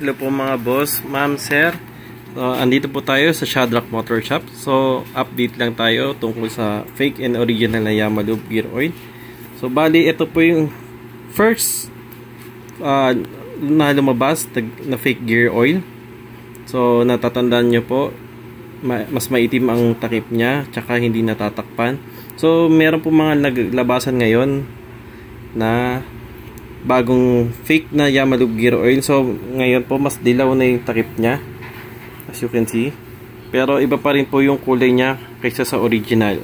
Hello po mga boss, ma'am, sir. Andito po tayo sa Shadrack Motor Shop. So, update lang tayo tungkol sa fake and original na Yamalube gear oil. So, bali, ito po yung first na lumabas na fake gear oil. So, natatandaan nyo po, mas maitim ang takip niya, tsaka hindi natatakpan. So, meron po mga naglabasan ngayon na bagong fake na Yamalube gear oil. So ngayon po mas dilaw na yung takip niya, as you can see, pero iba pa rin po yung kulay niya kaysa sa original.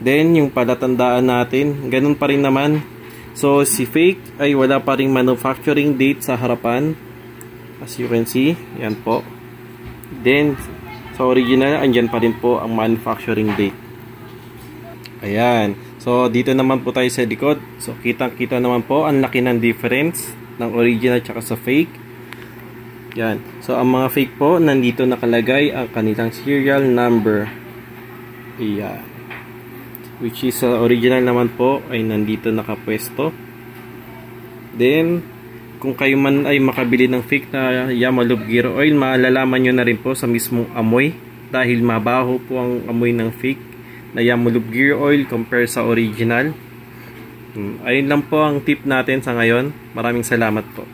Then yung palatandaan natin, ganun pa rin naman. So si fake ay wala pa ring manufacturing date sa harapan, as you can see, yan po. Then sa original, andyan pa rin po ang manufacturing date. Ayan. So, dito naman po tayo sa likod. So, kitang-kita naman po ang laki ng difference ng original tsaka sa fake. Yan. So, ang mga fake po, nandito nakalagay ang kanilang serial number. Ayan. Which is original naman po ay nandito nakapwesto. Then, kung kayo man ay makabili ng fake na Yamalube gear oil, malalaman nyo na rin po sa mismong amoy. Dahil mabaho po ang amoy ng fake na Yamalube gear oil compare sa original. Ayun lang po ang tip natin sa ngayon. Maraming salamat po.